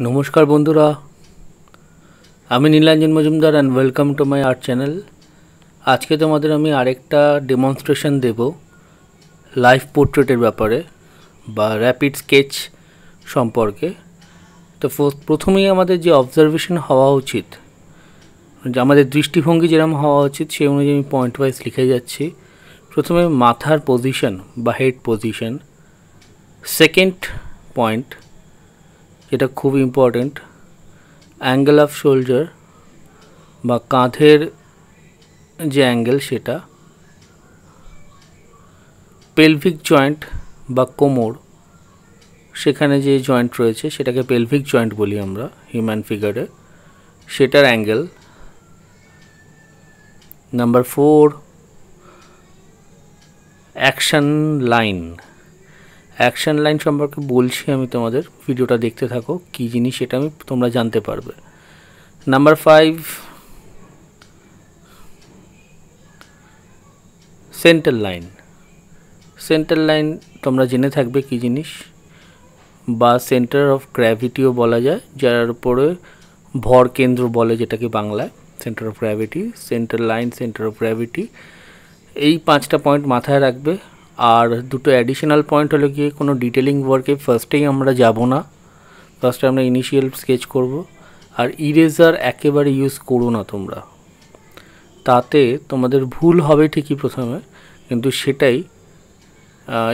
নমস্কার বন্ধুরা, আমি Nilanjan Majumdar and welcome to my art channel. আজকে তোমাদের আমি আরেকটা ডেমনস্ট্রেশন দেব লাইভ পোর্ট্রেটের ব্যাপারে বা র্যাপিড স্কেচ সম্পর্কে। তো প্রথমেই আমাদের যে অবজারভেশন হওয়া উচিত, যে আমাদের দৃষ্টিভঙ্গি যেরকম হওয়া উচিত সেই অনুযায়ী আমি পয়েন্ট ওয়াইজ লিখে যাচ্ছি। প্রথমে মাথার পজিশন বা হেড পজিশন। সেকেন্ড পয়েন্ট, যেটা খুব ইম্পর্টেন্ট, অ্যাঙ্গেল অফ শোল্ডার বা কাঁধের যে অ্যাঙ্গেল সেটা। পেলভিক জয়েন্ট বা কোমর, সেখানে যে জয়েন্ট রয়েছে সেটাকে পেলভিক জয়েন্ট বলি আমরা হিউম্যান ফিগারে, সেটার angle. Number 4, action line. Action line সম্পর্কে বলছি আমি, তোমাদের ভিডিওটা দেখতে থাকো, কী জিনিস সেটা তোমরা জানতে পারবে। Number 5, centre line. Centre line তোমরা জেনে থাকবে কী জিনিস, বা সেন্টার অফ গ্র্যাভিটিও বলা যায়, যার উপরে ভর কেন্দ্র বলে, যেটাকে বাংলায় centre of gravity. Centre line, centre of gravity, এই 5টা পয়েন্ট মাথায় রাখবে। আর দুটো অ্যাডিশনাল পয়েন্ট হলো গিয়ে, কোনো ডিটেলিং ওয়ার্কে ফার্স্টেই আমরা যাব না, ফার্স্টে আমরা ইনিশিয়াল স্কেচ করব। আর ইরেজার একেবারে ইউজ করো না তোমরা, তাতে তোমাদের ভুল হবে ঠিকই প্রথমে, কিন্তু সেটাই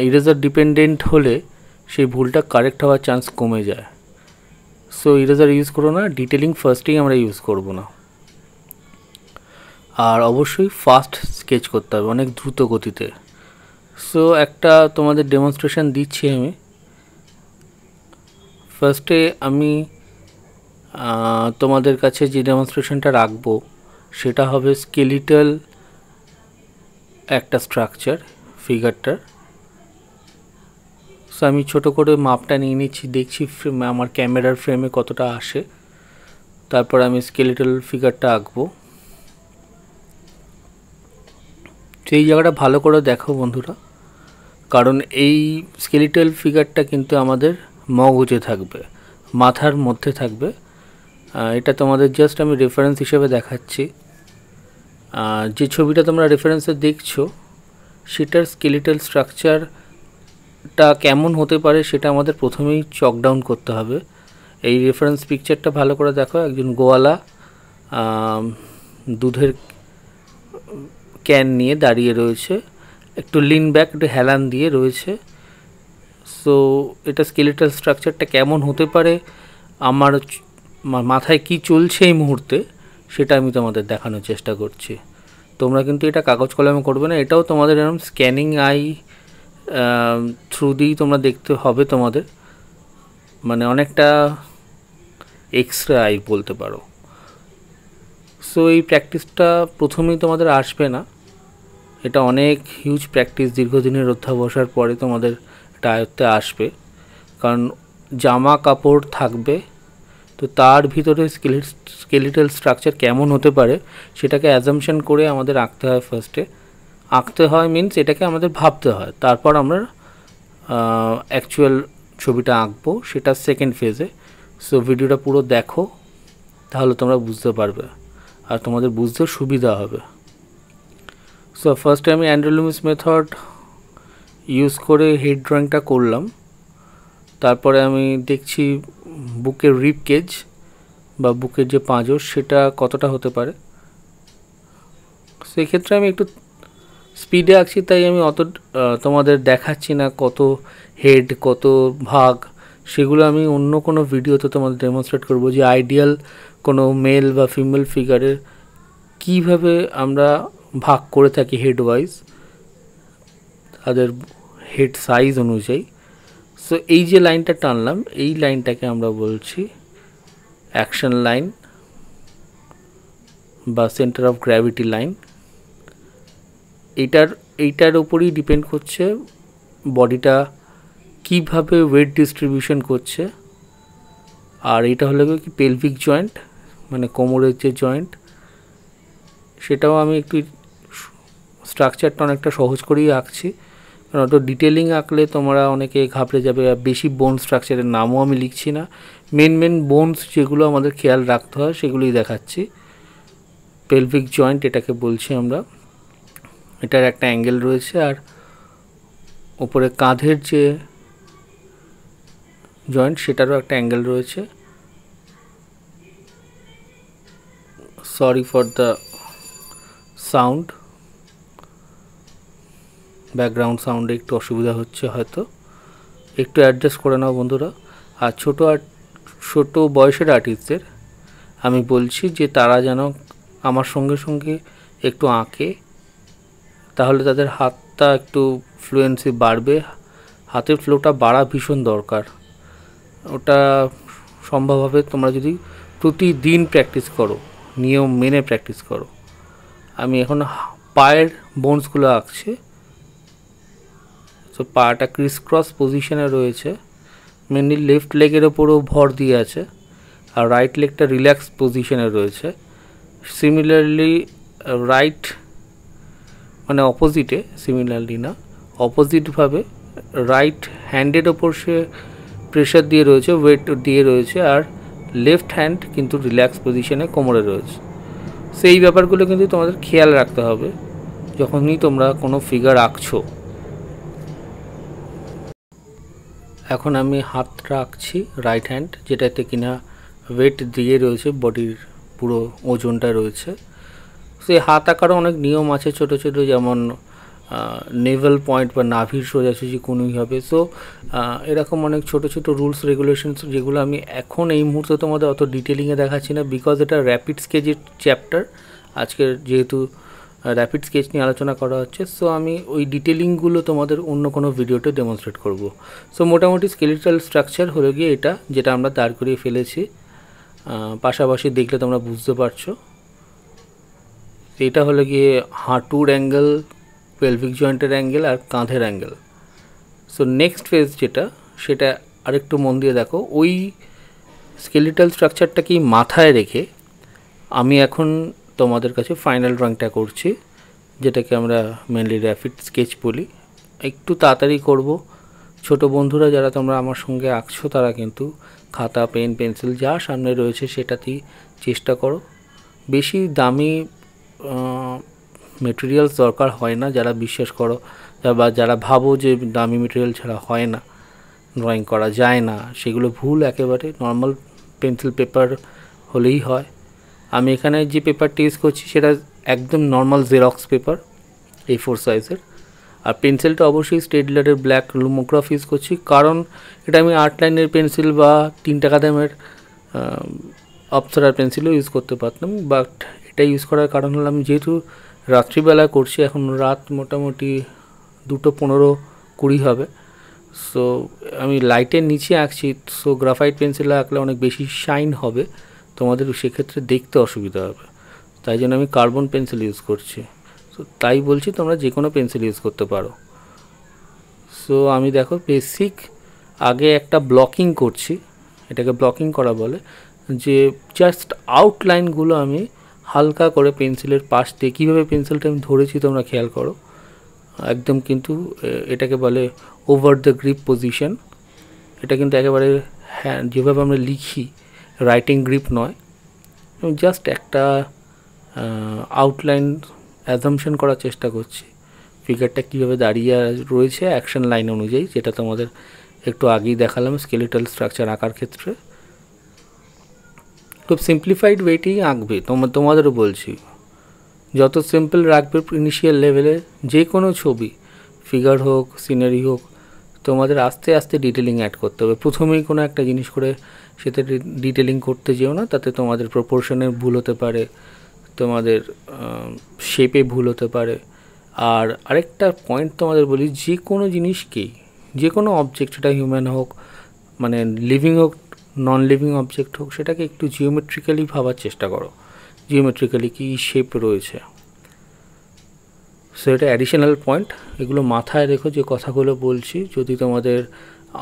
ইরেজার ডিপেন্ডেন্ট হলে সেই ভুলটা কারেক্ট হওয়ার চান্স কমে যায়। সো ইরেজার ইউজ করো না, ডিটেলিং ফার্স্টেই আমরা ইউজ করব না। আর অবশ্যই ফাস্ট স্কেচ করতে হবে, অনেক দ্রুত গতিতে। সো একটা তোমাদের ডেমনস্ট্রেশন দিচ্ছি আমি। ফার্স্টে আমি তোমাদের কাছে যে ডেমনস্ট্রেশনটা রাখবো সেটা হবে স্কেলিটাল একটা স্ট্রাকচার ফিগারটার। সো আমি ছোট করে মাপটা নিয়ে নিচ্ছি, দেখছি আমার ক্যামেরার ফ্রেমে কতটা আসে, তারপর আমি স্কেলিটাল ফিগারটা আঁকবো। সেই জায়গাটা ভালো করে দেখো বন্ধুরা, কারণ এই স্কেলিটাল ফিগারটা কিন্তু আমাদের মগজে থাকবে, মাথার মধ্যে থাকবে। এটা তোমাদের জাস্ট আমি রেফারেন্স হিসেবে দেখাচ্ছি। যে ছবিটা তোমরা রেফারেন্সে দেখছো সেটার স্কেলিটাল স্ট্রাকচারটা কেমন হতে পারে সেটা আমাদের প্রথমেই চক ডাউন করতে হবে। এই রেফারেন্স পিকচারটা ভালো করে দেখো, একজন গোয়ালা দুধের ক্যান নিয়ে দাঁড়িয়ে রয়েছে, একটু লিন ব্যাক, একটু হেলান দিয়ে রয়েছে। সো এটা স্কেলিটাল স্ট্রাকচারটা কেমন হতে পারে, আমার মাথায় কি চলছে এই মুহূর্তে, সেটা আমি তোমাদের দেখানোর চেষ্টা করছি। তোমরা কিন্তু এটা কাগজ কলমে করবে না, এটাও তোমাদের এরকম স্ক্যানিং আই থ্রু দিয়েই তোমরা দেখতে হবে তোমাদের, মানে অনেকটা এক্সরে আই বলতে পারো। সো এই প্র্যাকটিসটা প্রথমেই তোমাদের আসবে না, এটা অনেক হিউজ প্র্যাকটিস, দীর্ঘদিনের অধ্যাবসার পরে তোমাদের এটা আয়ত্তে আসবে। কারণ জামা কাপড় থাকবে, তো তার ভিতরে স্কেলিটাল স্ট্রাকচার কেমন হতে পারে সেটাকে অ্যাজাম্পশন করে আমাদের আঁকতে হয়। ফার্স্টে আঁকতে হয় মিনস এটাকে আমাদের ভাবতে হয়, তারপর আমরা অ্যাকচুয়াল ছবিটা আঁকবো, সেটা সেকেন্ড ফেজে। সো ভিডিওটা পুরো দেখো, তাহলে তোমরা বুঝতে পারবে আর তোমাদের বুঝতে সুবিধা হবে। সো ফার্স্টে আমি অ্যান্ড্রে লুমিস মেথড ইউজ করে হেড ড্রয়িংটা করলাম। তারপরে আমি দেখছি বুকের রিব কেজ বা বুকের যে পাঁজর সেটা কতটা হতে পারে। সেক্ষেত্রে আমি একটু স্পিডে আঁকছি, তাই আমি অত তোমাদের দেখাচ্ছি না কত হেড কত ভাগ, সেগুলো আমি অন্য কোনো ভিডিওতে তোমাদের ডেমনস্ট্রেট করব, যে আইডিয়াল কোনো মেল বা ফিমেল ফিগারের কীভাবে আমরা ভাগ করে থাকি হেড ওয়াইজ, তাদের হেড সাইজ অনুযায়ী। সো এই যে লাইনটা টানলাম, এই লাইনটাকে আমরা বলছি অ্যাকশন লাইন বা সেন্টার অফ গ্র্যাভিটি লাইন। এইটার উপরই ডিপেন্ড করছে বডিটা কিভাবে ওয়েট ডিস্ট্রিবিউশন করছে। আর এটা হলো কি পেলভিক জয়েন্ট, মানে কোমরের যে জয়েন্ট, সেটাও আমি একটু স্ট্রাকচারটা অনেকটা সহজ করেই আঁকছি, অত ডিটেলিং আঁকলে তোমরা অনেকে ঘাবড়ে যাবে। আর বেশি বোন স্ট্রাকচারের নামও আমি লিখছি না, মেন বোনস যেগুলো আমাদের খেয়াল রাখতে হয় সেগুলোই দেখাচ্ছি। পেলভিক জয়েন্ট এটাকে বলছি আমরা, এটার একটা অ্যাঙ্গেল রয়েছে, আর ওপরে কাঁধের যে জয়েন্ট সেটারও একটা অ্যাঙ্গেল রয়েছে। Sorry for the sound, background সাউন্ডে একটু অসুবিধা হচ্ছে, হয়তো একটু অ্যাডজাস্ট করে নাও বন্ধুরা। আর ছোটো বয়সের আর্টিস্টদের আমি বলছি যে তারা যেন আমার সঙ্গে সঙ্গে একটু আঁকে, তাহলে তাদের হাতটা একটু ফ্লুয়েন্সি বাড়বে। হাতের ফ্লোটা বাড়া ভীষণ দরকার, ওটা সম্ভব হবে তোমরা যদি প্রতিদিন প্র্যাকটিস করো, নিয়ম মেনে প্র্যাকটিস করো। আমি এখন পায়ের বোনসগুলো আঁকছি। তো পাটা ক্রিস ক্রস পজিশনে রয়েছে, মেনলি লেফট লেগের ওপরও ভর দিয়ে আছে, আর রাইট লেগটা রিল্যাক্স পজিশনে রয়েছে। সিমিলারলি রাইট মানে অপোজিটে, সিমিলারলি না অপোজিটভাবে রাইট হ্যান্ডের ওপর সে প্রেশার দিয়ে রয়েছে, ওয়েট দিয়ে রয়েছে, আর লেফট হ্যান্ড কিন্তু রিল্যাক্স পজিশনে কোমরে রয়েছে। সেই ব্যাপারগুলো কিন্তু তোমাদের খেয়াল রাখতে হবে যখনই তোমরা কোনো ফিগার আঁকছো। এখন আমি হাতটা আঁকছি রাইট হ্যান্ড, যেটাতে কিনা ওয়েট দিয়ে রয়েছে, বডির পুরো ওজনটা রয়েছে। সেই হাত আঁকারও অনেক নিয়ম আছে ছোটো ছোটো, যেমন নেভেল পয়েন্ট বা নাভির সোজাসুজি কোনোই হবে। সো এরকম অনেক ছোটো ছোটো রুলস রেগুলেশনস, যেগুলো আমি এখন এই মুহূর্তে তোমাদের অত ডিটেলিংয়ে দেখাচ্ছি না, বিকজ এটা র্যাপিড স্কেচের চ্যাপ্টার। আজকের যেহেতু র্যাপিড স্কেচ নিয়ে আলোচনা করা হচ্ছে, সো আমি ওই ডিটেলিংগুলো তোমাদের অন্য কোনো ভিডিওতে ডেমনস্ট্রেট করব। সো মোটামুটি স্কেলিটাল স্ট্রাকচার হলো গিয়ে এটা, যেটা আমরা দাঁড় করিয়ে ফেলেছি। পাশাপাশি দেখলে তোমরা বুঝতে পারছো। এটা হলো গিয়ে হাঁটুর অ্যাঙ্গেল, পেলভিক জয়েন্টের অ্যাঙ্গেল আর কাঁধের অ্যাঙ্গেল। সো নেক্সট ফেজ যেটা, সেটা আরেকটু মন দিয়ে দেখো। ওই স্কেলিটাল স্ট্রাকচারটাকেই মাথায় রেখে আমি এখন তোমাদের কাছে ফাইনাল ড্রয়িংটা করছি, যেটাকে আমরা মেনলি র্যাপিড স্কেচ বলি। একটু তাড়াতাড়ি করব। ছোট বন্ধুরা যারা তোমরা আমার সঙ্গে আঁকছো, তারা কিন্তু খাতা পেন পেন্সিল যা সামনে রয়েছে সেটাতেই চেষ্টা করো। বেশি দামি মেটেরিয়ালস দরকার হয় না, যারা বিশ্বাস করো বা যারা ভাবো যে দামি মেটেরিয়াল ছাড়া হয় না, ড্রয়িং করা যায় না, সেগুলো ভুল একেবারে। নর্মাল পেন্সিল পেপার হলেই হয়। আমি এখানে যে পেপারটি ইউজ করছি সেটা একদম নর্মাল জেরক্স পেপার, A4 সাইজের। আর পেন্সিলটা অবশ্যই স্টেডলারের ব্ল্যাক লুমোগ্রাফ ইউজ করছি, কারণ এটা আমি 8 লাইনের পেন্সিল বা 3 টাকা দামের অপসরার পেন্সিলও ইউজ করতে পারতাম, বাট এটা ইউজ করার কারণ হলো আমি যেহেতু রাত্রিবেলা করছি, এখন রাত মোটামুটি 2:15-20 হবে। সো আমি লাইটের নিচে আঁকছি, সো গ্রাফাইট পেন্সিলে আঁকলে অনেক বেশি শাইন হবে, তোমাদের সেক্ষেত্রে দেখতে অসুবিধা হবে। তাই জন্য আমি কার্বন পেন্সিল ইউজ করছি। সো তাই বলছি তোমরা যে কোনো পেন্সিল ইউজ করতে পারো। সো আমি দেখো বেসিক আগে একটা ব্লকিং করছি, এটাকে ব্লকিং করা বলে, যে জাস্ট আউটলাইনগুলো আমি হালকা করে পেন্সিলের পাশ দিয়ে, কীভাবে পেন্সিলটা আমি ধরেছি তোমরা খেয়াল করো, একদম কিন্তু এটাকে বলে ওভার দ্য গ্রিপ পজিশন। এটা কিন্তু একেবারে হ্যাঁ যেভাবে আমরা লিখি রাইটিং গ্রিপ নয়, আমি জাস্ট একটা আউটলাইন অ্যাজাম্পশন করার চেষ্টা করছি ফিগারটা কীভাবে দাঁড়িয়ে রয়েছে অ্যাকশন লাইন অনুযায়ী, যেটা তোমাদের একটু আগেই দেখালাম স্কেলিটাল স্ট্রাকচার আঁকার ক্ষেত্রে। খুব সিম্পলিফাইড ওয়েটেই আঁকবে, তোমাদেরও বলছি, যত সিম্পল রাখবে ইনিশিয়াল লেভেলে যে কোনো ছবি, ফিগার হোক সিনারি হোক, তোমাদের আস্তে আস্তে ডিটেলিং অ্যাড করতে হবে। প্রথমেই কোনো একটা জিনিস করে সেটা ডিটেলিং করতে যেও না, তাতে তোমাদের প্রপোর্শনের ভুল হতে পারে, তোমাদের শেপে ভুল হতে পারে। আর আরেকটা পয়েন্ট তোমাদের বলি, যে কোনো জিনিসকেই, যে কোনো অবজেক্ট, সেটা হিউম্যান হোক, মানে লিভিং হোক নন লিভিং অবজেক্ট হোক, সেটাকে একটু জিওমেট্রিক্যালি ভাবার চেষ্টা করো, জিওমেট্রিক্যালি কী শেপ রয়েছে। সো এটা অ্যাডিশনাল পয়েন্ট, এগুলো মাথায় রেখো যে কথাগুলো বলছি। যদি তোমাদের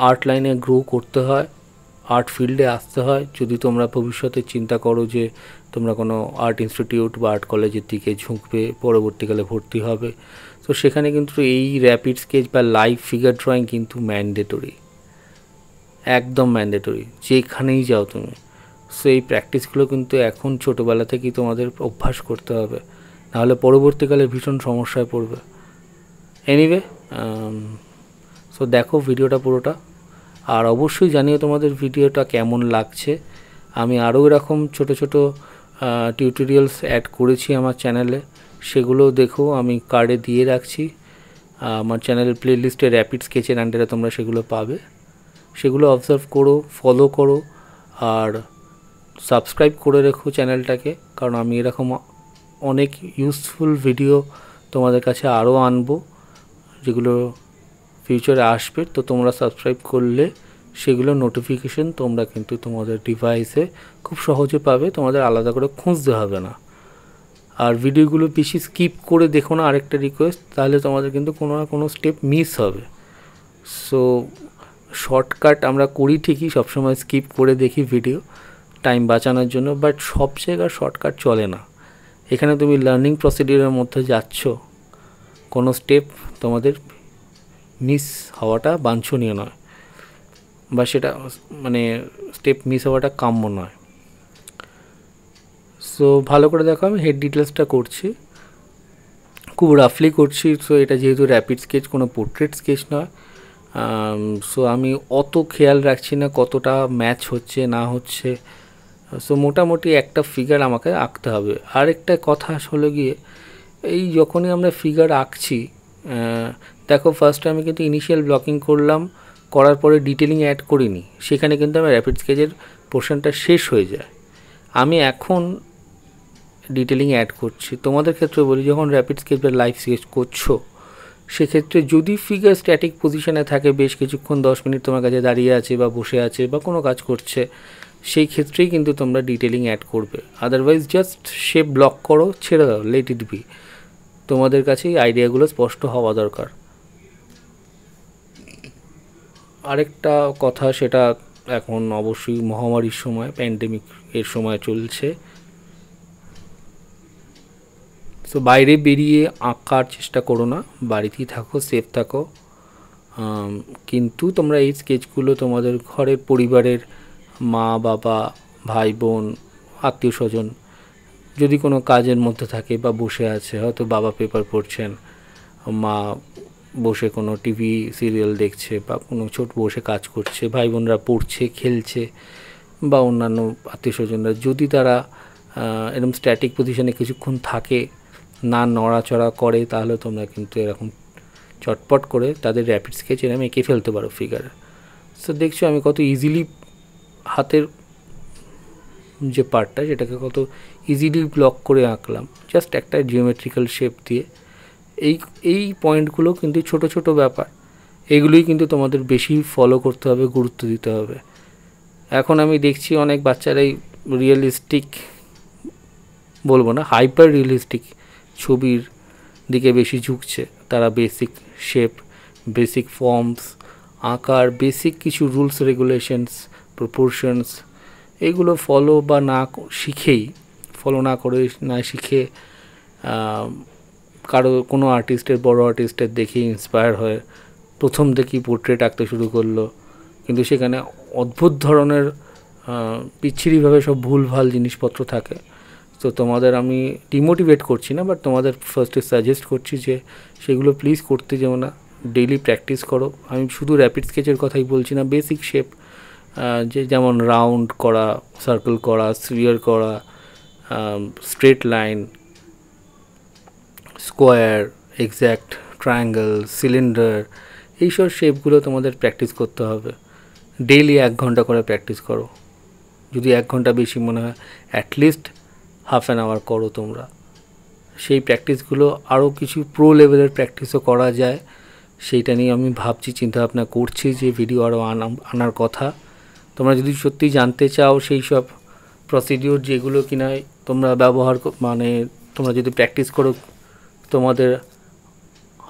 আর্ট লাইনে গ্রো করতে হয়, আর্ট ফিল্ডে আসতে হয়, যদি তোমরা ভবিষ্যতে চিন্তা করো যে তোমরা কোনো আর্ট ইনস্টিটিউট বা আর্ট কলেজের দিকে ঝুঁকবে, পরবর্তীকালে ভর্তি হবে, তো সেখানে কিন্তু এই র্যাপিড স্কেচ বা লাইভ ফিগার ড্রয়িং কিন্তু ম্যান্ডেটরি, একদম ম্যান্ডেটরি যেখানেই যাও তুমি। সো এই প্র্যাকটিসগুলো কিন্তু এখন ছোটোবেলা থেকেই তোমাদের অভ্যাস করতে হবে, নাহলে পরবর্তীকালে ভীষণ সমস্যায় পড়বে। এনিওয়ে, সো দেখো ভিডিওটা পুরোটা, আর অবশ্যই জানিও তোমাদের ভিডিওটা কেমন লাগছে। আমি আরও এরকম ছোটো ছোটো টিউটোরিয়ালস অ্যাড করেছি আমার চ্যানেলে, সেগুলো দেখো, আমি কার্ডে দিয়ে রাখছি। আমার চ্যানেলের প্লেলিস্টে র্যাপিড স্কেচের আন্ডারে তোমরা সেগুলো পাবে, সেগুলো অবজার্ভ করো, ফলো করো, আর সাবস্ক্রাইব করে রেখো চ্যানেলটাকে, কারণ আমি এরকম অনেক ইউজফুল ভিডিও তোমাদের কাছে আরও আনবো, যেগুলো ফিউচারে আসবে। তো তোমরা সাবস্ক্রাইব করলে সেগুলো নোটিফিকেশন তোমরা কিন্তু তোমাদের ডিভাইসে খুব সহজে পাবে, তোমাদের আলাদা করে খুঁজতে হবে না। আর ভিডিওগুলো বেশি স্কিপ করে দেখো না, আরেকটা রিকোয়েস্ট, তাহলে তোমাদের কিন্তু কোনো না কোনো স্টেপ মিস হবে। সো শর্টকাট আমরা করি ঠিকই, সবসময় স্কিপ করে দেখি ভিডিও টাইম বাঁচানোর জন্য, বাট সব জায়গায় শর্টকাট চলে না। এখানে তুমি লার্নিং প্রসিডিউরের মধ্যে যাচ্ছ, কোনো স্টেপ তোমাদের মিস হওয়াটা বাঞ্ছনীয় নয়, বা সেটা মানে স্টেপ মিস হওয়াটা কাম্য নয়। সো ভালো করে দেখো, আমি হেড ডিটেলসটা করছি, খুব রাফলি করছি। সো এটা যেহেতু র্যাপিড স্কেচ, কোনো পোর্ট্রেট স্কেচ নয়, সো আমি অত খেয়াল রাখছি না কতটা ম্যাচ হচ্ছে না হচ্ছে। সো মোটামুটি একটা ফিগার আমাকে আঁকতে হবে। আর একটা কথা হলো গিয়ে, এই যখনই আমরা ফিগার আঁকছি, দেখো ফার্স্টে আমি কিন্তু ইনিশিয়াল ব্লকিং করলাম, করার পরে ডিটেলিং অ্যাড করিনি, সেখানে কিন্তু আমার র্যাপিড স্কেচের পোর্শনটা শেষ হয়ে যায়। আমি এখন ডিটেলিং অ্যাড করছি। তোমাদের ক্ষেত্রে বলি, যখন র্যাপিড স্কেচ বা লাইভ স্কেচ করছো, সেক্ষেত্রে যদি ফিগার স্ট্যাটিক পজিশনে থাকে, বেশ কিছুক্ষণ 10 মিনিট তোমার কাছে দাঁড়িয়ে আছে বা বসে আছে বা কোনো কাজ করছে, সেই ক্ষেত্রেই কিন্তু তোমরা ডিটেলিং অ্যাড করবে। আদারওয়াইজ জাস্ট শেপ ব্লক করো, ছেড়ে দাও, লেট ইট বি। তোমাদের কাছে এই আইডিয়াগুলো স্পষ্ট হওয়া দরকার। আরেকটা কথা, সেটা এখন অবশ্যই মহামারীর সময়, প্যান্ডেমিক এর সময় চলছে, সো বাইরে বেরিয়ে আঁকার চেষ্টা করো না, বাড়িতেই থাকো, সেফ থাকো। কিন্তু তোমরা এই স্কেচগুলো তোমাদের ঘরের পরিবারের মা বাবা, ভাই বোন, আত্মীয় স্বজন যদি কোনো কাজের মধ্যে থাকে বা বসে আছে, হয়তো বাবা পেপার পড়ছেন, মা বসে কোনো টিভি সিরিয়াল দেখছে, বা কোনো ছোট বসে কাজ করছে, ভাই বোনরা পড়ছে, খেলছে, বা অন্যান্য আত্মীয় স্বজনরা যদি তারা এরকম স্ট্যাটিক পজিশনে কিছুক্ষণ থাকে, না নড়াচড়া করে, তাহলে তোমরা কিন্তু এরকম চটপট করে তাদের র্যাপিড স্কেচ এরকম এঁকে ফেলতে পারো ফিগার। সো দেখছো আমি কত ইজিলি হাতের যে পার্টটা, সেটাকে কত ইজিলি ব্লক করে আঁকলাম, জাস্ট একটা জিওমেট্রিক্যাল শেপ দিয়ে। এই পয়েন্টগুলো কিন্তু ছোট ছোট ব্যাপার, এগুলোই কিন্তু তোমাদের বেশি ফলো করতে হবে, গুরুত্ব দিতে হবে। এখন আমি দেখছি অনেক বাচ্চারাই রিয়েলিস্টিক বলবো না, হাইপার রিয়েলিস্টিক ছবির দিকে বেশি ঝুঁকছে। তারা বেসিক শেপ, বেসিক ফর্মস, আঁকার বেসিক কিছু রুলস রেগুলেশনস, প্রপোর্শনস, এগুলো ফলো বা না শিখেই, ফলো না করে না শিখে কারো কোনো আর্টিস্টের, বড় আর্টিস্টের দেখে ইন্সপায়ার হয়ে প্রথম থেকেই পোর্ট্রেট আঁকতে শুরু করলো, কিন্তু সেখানে অদ্ভুত ধরনের বিচ্ছিরিভাবে সব ভুলভাল জিনিসপত্র থাকে। তো তোমাদের আমি ডিমোটিভেট করছি না, বাট তোমাদের ফার্স্টে সাজেস্ট করছি যে সেগুলো প্লিজ করতে যেও না, ডেইলি প্র্যাকটিস করো। আমি শুধু র্যাপিড স্কেচের কথাই বলছি না, বেসিক শেপ, যেমন রাউন্ড করা, সার্কেল করা, স্ফিয়ার করা, straight line, square, exact, triangle, cylinder, এইসব শেপগুলো তোমাদের প্র্যাকটিস করতে হবে। ডেইলি 1 ঘন্টা করে প্র্যাকটিস করো, যদি 1 ঘন্টা বেশি মনে হয় অ্যাটলিস্ট হাফ অ্যান আওয়ার করো তোমরা। সেই প্র্যাকটিসগুলো আরও কিছু প্রো লেভেলের প্র্যাকটিসও করা যায়, সেইটা নিয়ে আমি ভাবছি, চিন্তাভাবনা করছি যে ভিডিও আরও আনার কথা। তোমরা যদি সত্যি জানতে চাও সেই সব প্রসিডিওর যেগুলো কিনা তোমরা ব্যবহার মানে তোমরা যদি প্র্যাকটিস করো, তোমাদের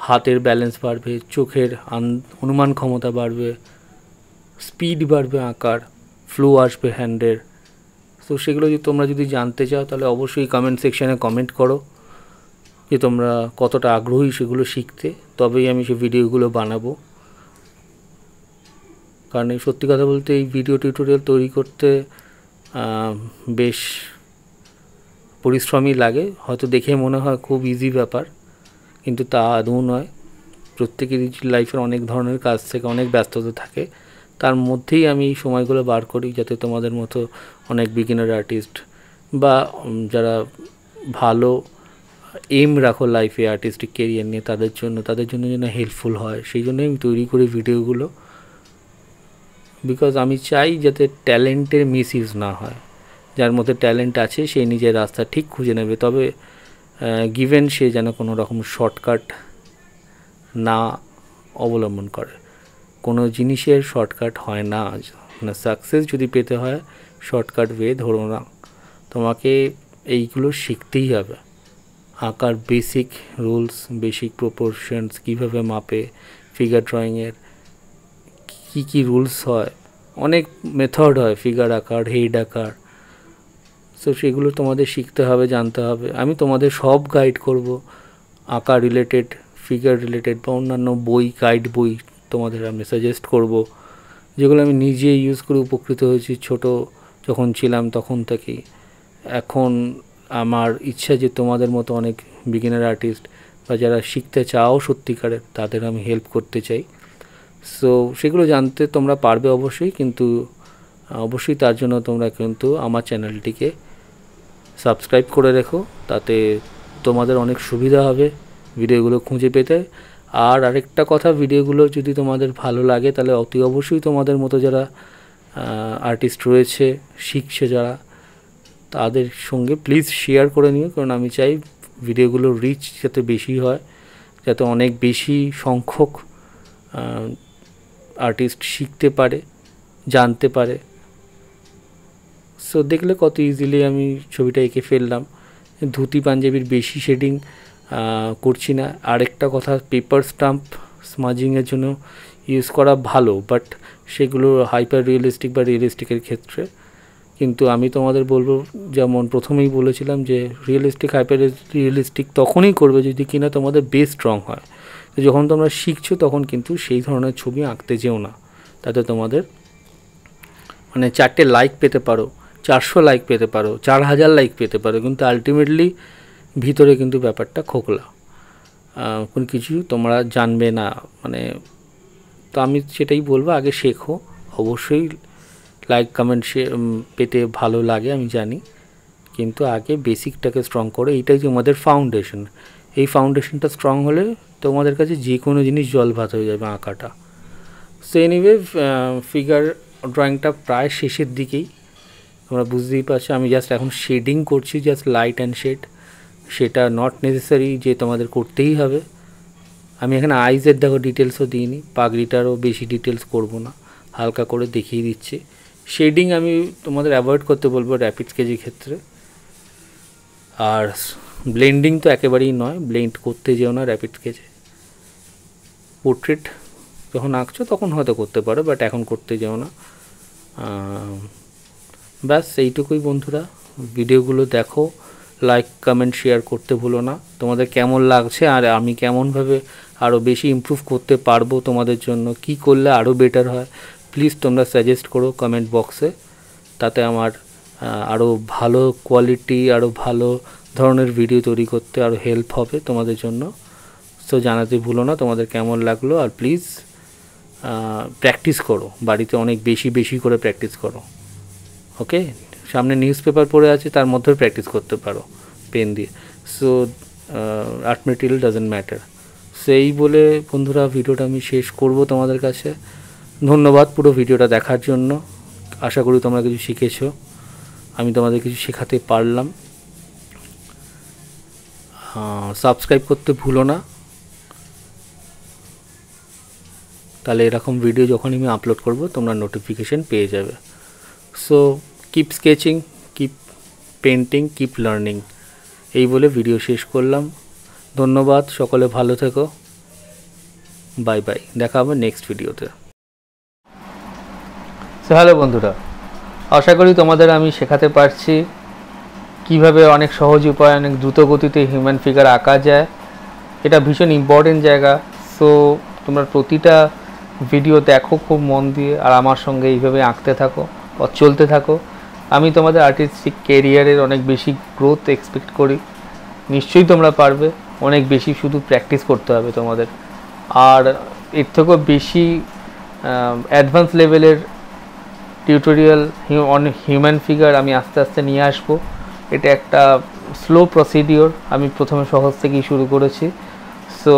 হাতের ব্যালেন্স বাড়বে, চোখের অনুমান ক্ষমতা বাড়বে, স্পিড বাড়বে আঁকার, ফ্লো আসবে হ্যান্ডের। তো সেগুলো যদি তোমরা যদি জানতে চাও, তাহলে অবশ্যই কমেন্ট সেকশানে কমেন্ট করো, যে তোমরা কতটা আগ্রহী সেগুলো শিখতে, তবেই আমি সেই ভিডিওগুলো বানাবো। কারণ এই সত্যি কথা বলতে এই ভিডিও টিউটোরিয়াল তৈরি করতে বেশ পরিশ্রমই লাগে। হয়তো দেখে মনে হয় খুব ইজি ব্যাপার, কিন্তু তা আদৌ নয়। প্রত্যেকেরই লাইফের অনেক ধরনের কাজ থেকে অনেক ব্যস্ততা থাকে, তার মধ্যেই আমি এই সময়গুলো বার করি যাতে তোমাদের মতো অনেক বিগিনার আর্টিস্ট বা যারা ভালো এম রাখো লাইফে আর্টিস্টিক কেরিয়ার নিয়ে, তাদের জন্য যেন হেল্পফুল হয়, সেই জন্যই আমি তৈরি করি ভিডিওগুলো। বিকজ আমি চাই যাতে ট্যালেন্টের মিসইউজ না হয়। যার মধ্যে ট্যালেন্ট আছে সে নিজের রাস্তা ঠিক খুঁজে নেবে, তবে গিভেন সে যেন কোনো রকম শর্টকাট না অবলম্বন করে। কোনো জিনিসের শর্টকাট হয় না। সাকসেস যদি পেতে হয় শর্টকাট ওয়ে ধরো না, তোমাকে এইগুলো শিখতেই হবে। আঁকার বেসিক রুলস, বেসিক প্রপোর্শনস, কীভাবে মাপে, ফিগার ড্রয়িংয়ের কী কী রুলস হয়, অনেক মেথড হয় ফিগার আঁকার, হেড আঁকার। সো সেগুলো তোমাদের শিখতে হবে, জানতে হবে। আমি তোমাদের সব গাইড করব, আঁকা রিলেটেড, ফিগার রিলেটেড বা অন্যান্য বই, গাইড বই তোমাদের আমি সাজেস্ট করব, যেগুলো আমি নিজে ইউজ করে উপকৃত হয়েছি ছোট যখন ছিলাম তখন থেকেই। এখন আমার ইচ্ছা যে তোমাদের মতো অনেক বিগিনার আর্টিস্ট বা যারা শিখতে চাও সত্যিকারের, তাদের আমি হেল্প করতে চাই। সো সেগুলো জানতে তোমরা পারবে অবশ্যই, কিন্তু অবশ্যই তার জন্য তোমরা কিন্তু আমার চ্যানেলটিকে সাবস্ক্রাইব করে রেখো, তাতে তোমাদের অনেক সুবিধা হবে ভিডিওগুলো খুঁজে পেতে। আর আরেকটা কথা, ভিডিওগুলো যদি তোমাদের ভালো লাগে তাহলে অতি অবশ্যই তোমাদের মতো যারা আর্টিস্ট রয়েছে, শিখছে যারা, তাদের সঙ্গে প্লিজ শেয়ার করে নিও। কারণ আমি চাই ভিডিওগুলোর রিচ যাতে বেশি হয়, যাতে অনেক বেশি সংখ্যক আর্টিস্ট শিখতে পারে, জানতে পারে। সো দেখলে কত ইজিলি আমি ছবিটা এঁকে ফেললাম। ধুতি পাঞ্জাবির বেশি শেডিং করছি না। আরেকটা কথা, পেপার স্টাম্প স্মাজিংয়ের জন্য ইউজ করা ভালো, বাট সেগুলো হাইপার রিয়েলিস্টিক বা রিয়েলিস্টিকের ক্ষেত্রে। কিন্তু আমি তোমাদের বলবো, যেমন প্রথমেই বলেছিলাম, যে রিয়েলিস্টিক, হাইপার রিয়েলিস্টিক তখনই করবে যদি কিনা তোমাদের বেস স্ট্রং হয়। তো যখন তোমরা শিখছো তখন কিন্তু সেই ধরনের ছবি আঁকতে যেও না, তাতে তোমাদের মানে 4টে লাইক পেতে পারো, 400 লাইক পেতে পারো, 4000 লাইক পেতে পারো, কিন্তু আলটিমেটলি ভিতরে কিন্তু ব্যাপারটা খোকলা, কোনো কিছু তোমরা জানবে না। মানে তো আমি সেটাই বলবো, আগে শেখো। অবশ্যই লাইক কমেন্ট পেতে ভালো লাগে আমি জানি, কিন্তু আগে বেসিকটাকে স্ট্রং করো। এইটাই যে আমাদের ফাউন্ডেশন, এই ফাউন্ডেশনটা স্ট্রং হলে তোমাদের কাছে যে কোনো জিনিস জল ভাত হয়ে যাবে আঁকাটা। সো এনিওয়ে, ফিগার ড্রয়িংটা প্রায় শেষের দিকেই, তোমরা বুঝতেই পারছো। আমি জাস্ট এখন শেডিং করছি, জাস্ট লাইট অ্যান্ড শেড। সেটা নট নেসেসারি যে তোমাদের করতেই হবে। আমি এখানে আইজের দেখো ডিটেলসও দিইনি, পাগড়িটারও বেশি ডিটেলস করব না, হালকা করে দেখিয়ে দিচ্ছি। শেডিং আমি তোমাদের অ্যাভয়েড করতে বলবো র্যাপিড স্কেচের ক্ষেত্রে। আর ব্লেন্ডিং তো একেবারেই নয়, ব্লেন্ড করতে যেও না র্যাপিড স্কেচে। পোর্ট্রেট যখন আঁকছো তখন হয়তো করতে পারো, বাট এখন করতে যেও না। ব্যাস এইটুকুই বন্ধুরা। ভিডিওগুলো দেখো, লাইক কমেন্ট শেয়ার করতে ভুলো না। তোমাদের কেমন লাগছে আর আমি কেমনভাবে আরও বেশি ইমপ্রুভ করতে পারবো তোমাদের জন্য, কি করলে আরও বেটার হয়, প্লিজ তোমরা সাজেস্ট করো কমেন্ট বক্সে। তাতে আমার আরও ভালো কোয়ালিটি, আরও ভালো ধরনের ভিডিও তৈরি করতে আরও হেল্প হবে তোমাদের জন্য। সো জানাতে ভুলো না তোমাদের কেমন লাগলো। আর প্লিজ প্র্যাকটিস করো, বাড়িতে অনেক বেশি করে প্র্যাকটিস করো। ওকে, সামনে নিউজ পেপার পড়ে আছে, তার মধ্যেও প্র্যাকটিস করতে পারো পেন দিয়ে। So art material doesn't matter. সেই বলে বন্ধুরা ভিডিওটা আমি শেষ করব তোমাদের কাছে। ধন্যবাদ পুরো ভিডিওটা দেখার জন্য। আশা করি তোমরা কিছু শিখেছো, আমি তোমাদের কিছু শেখাতে পারলাম। সাবস্ক্রাইব করতে ভুলো না, তাহলে এরকম ভিডিও যখন আমি আপলোড করব তোমরা নোটিফিকেশন পেয়ে যাবে। So keep sketching, keep painting, keep learning, এই বলে ভিডিও শেষ করলাম। ধন্যবাদ, সকলে ভালো থেকো, বাই বাই, দেখা হবে নেক্সট ভিডিওতে। সো হ্যালো বন্ধুরা, আশা করি তোমাদের আমি শেখাতে পারছি কিভাবে অনেক সহজ উপায়ে অনেক দ্রুত গতিতে হিউম্যান ফিগার আঁকা যায়, এটা ভীষণ ইম্পর্টেন্ট জায়গা। সো তোমরা প্রতিটা ভিডিও দেখো খুব মন দিয়ে, আর আমার সঙ্গে এইভাবে আঁকতে থাকো, পথ চলতে থাকো। আমি তোমাদের আর্টিস্টিক কেরিয়ারের অনেক বেশি গ্রোথ এক্সপেক্ট করি। নিশ্চয়ই তোমরা পারবে, অনেক বেশি শুধু প্র্যাকটিস করতে হবে তোমাদের। আর এর থেকেও বেশি অ্যাডভান্স লেভেলের টিউটোরিয়াল অন হিউম্যান ফিগার আমি আস্তে আস্তে নিয়ে আসবো। এটা একটা স্লো প্রসিডিওর, আমি প্রথমে সহজ থেকেই শুরু করেছি। সো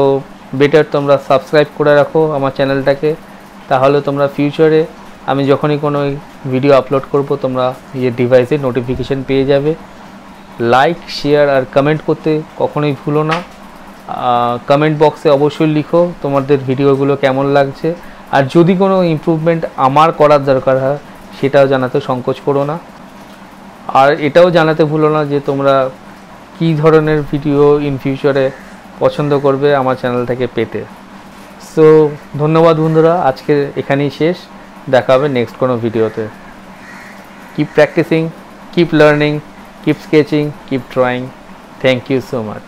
বেটার তোমরা সাবস্ক্রাইব করে রাখো আমার চ্যানেলটাকে, তাহলে তোমরা ফিউচারে আমি যখনই কোনো ভিডিও আপলোড করব তোমরা এই ডিভাইসে নোটিফিকেশান পেয়ে যাবে। লাইক, শেয়ার আর কমেন্ট করতে কখনোই ভুলো না। কমেন্ট বক্সে অবশ্যই লিখো তোমাদের ভিডিওগুলো কেমন লাগছে, আর যদি কোনো ইমপ্রুভমেন্ট আমার করার দরকার হয় সেটাও জানাতে সংকোচ করো না। আর এটাও জানাতে ভুলো না যে তোমরা কী ধরনের ভিডিও ইন ফিউচারে পছন্দ করবে আমার চ্যানেল থেকে পেতে। সো ধন্যবাদ বন্ধুরা, আজকে এখানেই শেষ, দেখা হবে নেক্সট কোনো ভিডিওতে। Keep practicing, keep learning, keep sketching, keep drawing. Thank you so much.